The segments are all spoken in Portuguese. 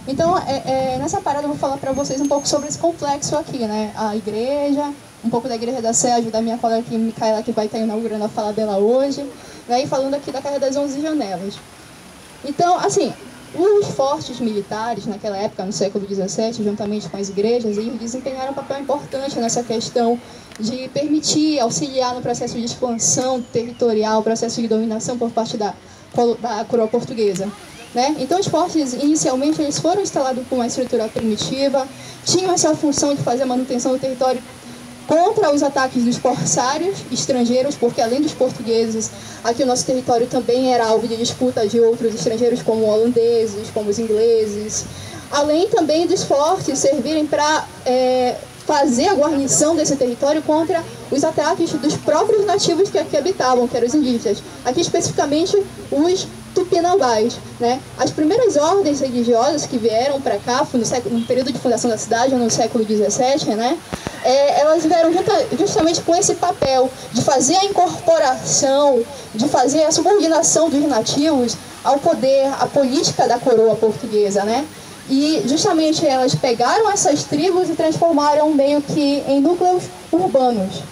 Então, nessa parada eu vou falar para vocês um pouco sobre esse complexo aqui, né? A igreja, um pouco da igreja da Sérgio, da minha colega aqui, Micaela, que vai estar inaugurando a fala dela hoje, né? E falando aqui da Casa das 11 Janelas. Então, assim, os fortes militares naquela época, no século XVII, juntamente com as igrejas, eles desempenharam um papel importante nessa questão de permitir, auxiliar no processo de expansão territorial, processo de dominação por parte da coroa portuguesa. Né? Então, os fortes, inicialmente, eles foram instalados com uma estrutura primitiva, tinham essa função de fazer a manutenção do território contra os ataques dos corsários estrangeiros, porque além dos portugueses, aqui o nosso território também era alvo de disputa de outros estrangeiros, como holandeses, como os ingleses, além também dos fortes servirem para fazer a guarnição desse território contra os ataques dos próprios nativos que aqui habitavam, que eram os indígenas, aqui especificamente os tupinambás, né? As primeiras ordens religiosas que vieram para cá, no período de fundação da cidade, no século XVII, né? Elas vieram justamente com esse papel de fazer a incorporação, de fazer a subordinação dos nativos ao poder, à política da coroa portuguesa, né? E justamente elas pegaram essas tribos e transformaram meio que em núcleos urbanos.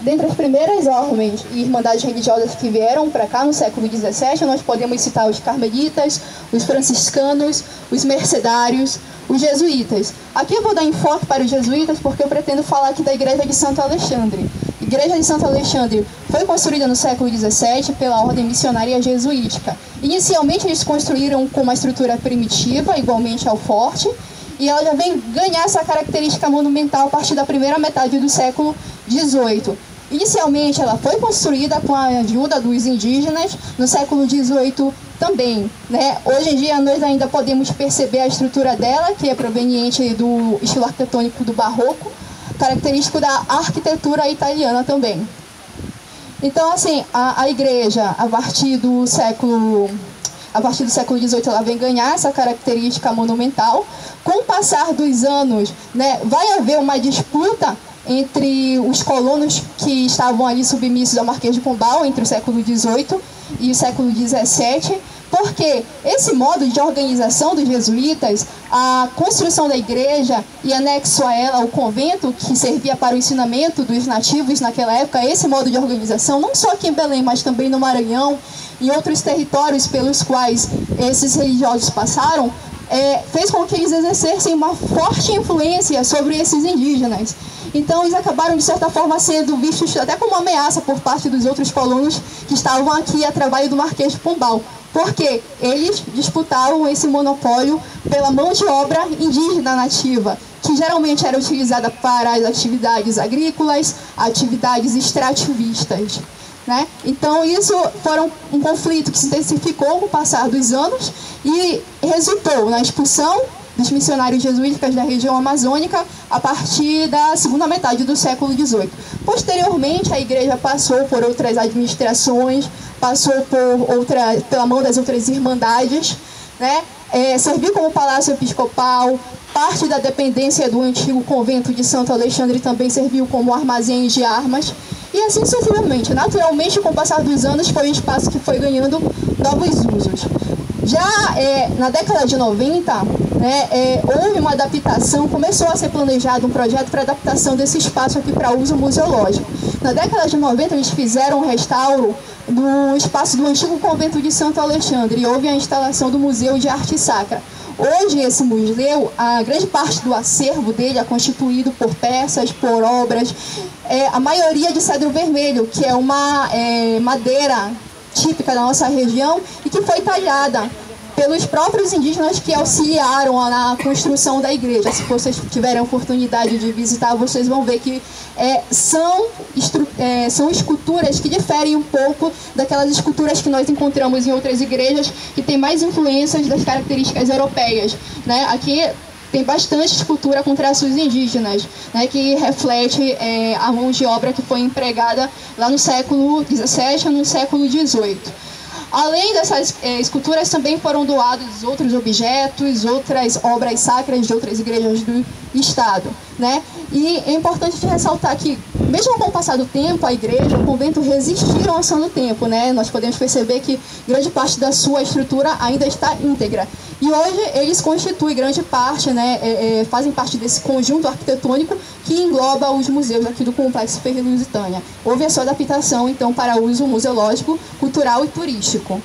Dentre as primeiras ordens e irmandades religiosas que vieram para cá no século XVII, nós podemos citar os carmelitas, os franciscanos, os mercedários, os jesuítas. Aqui eu vou dar enfoque para os jesuítas porque eu pretendo falar aqui da Igreja de Santo Alexandre. A Igreja de Santo Alexandre foi construída no século XVII pela ordem missionária jesuítica. Inicialmente eles construíram com uma estrutura primitiva, igualmente ao forte, e ela já vem ganhar essa característica monumental a partir da primeira metade do século XVIII. Inicialmente ela foi construída com a ajuda dos indígenas, no século XVIII também, né? Hoje em dia nós ainda podemos perceber a estrutura dela, que é proveniente do estilo arquitetônico do barroco, característico da arquitetura italiana também. Então, assim, a igreja, a partir do século XVIII, ela vem ganhar essa característica monumental. Com o passar dos anos, né, vai haver uma disputa entre os colonos que estavam ali submissos ao Marquês de Pombal, entre o século XVIII e o século XVII, porque esse modo de organização dos jesuítas, a construção da igreja e anexo a ela o convento, que servia para o ensinamento dos nativos naquela época, esse modo de organização, não só aqui em Belém, mas também no Maranhão e outros territórios pelos quais esses religiosos passaram, fez com que eles exercessem uma forte influência sobre esses indígenas. Então, eles acabaram, de certa forma, sendo vistos até como uma ameaça por parte dos outros colonos que estavam aqui a trabalho do Marquês de Pombal, porque eles disputavam esse monopólio pela mão de obra indígena nativa, que geralmente era utilizada para as atividades agrícolas, atividades extrativistas, né? Então, isso foi um conflito que se intensificou com o passar dos anos e resultou na expulsão dos missionários jesuíticos da região amazônica a partir da segunda metade do século XVIII. Posteriormente, a igreja passou por outras administrações, passou pela mão das outras irmandades, né? Serviu como palácio episcopal, parte da dependência do antigo convento de Santo Alexandre também serviu como armazém de armas, e assim sucessivamente. Naturalmente, com o passar dos anos, foi um espaço que foi ganhando novos usos. Já na década de 90, houve uma adaptação, começou a ser planejado um projeto para adaptação desse espaço aqui para uso museológico. Na década de 90, eles fizeram um restauro do espaço do antigo convento de Santo Alexandre e houve a instalação do Museu de Arte Sacra. Hoje, esse museu, a grande parte do acervo dele é constituído por peças, por obras, a maioria de cedro vermelho, que é uma madeira típica da nossa região e que foi talhada pelos próprios indígenas que auxiliaram na construção da igreja. Se vocês tiverem a oportunidade de visitar, vocês vão ver que são esculturas que diferem um pouco daquelas esculturas que nós encontramos em outras igrejas, que tem mais influências das características europeias, né? Aqui tem bastante escultura com traços indígenas, né, que reflete a mão de obra que foi empregada lá no século XVII e no século XVIII. Além dessas esculturas, também foram doados outros objetos, outras obras sacras de outras igrejas do estado, né? E é importante ressaltar que Mesmo com o passar do tempo, a igreja, o convento resistiram ao ação do tempo, né? Nós podemos perceber que grande parte da sua estrutura ainda está íntegra. E hoje eles constituem grande parte, né? Fazem parte desse conjunto arquitetônico que engloba os museus aqui do Complexo Ferreira Lusitânia. Houve a sua adaptação, então, para uso museológico, cultural e turístico.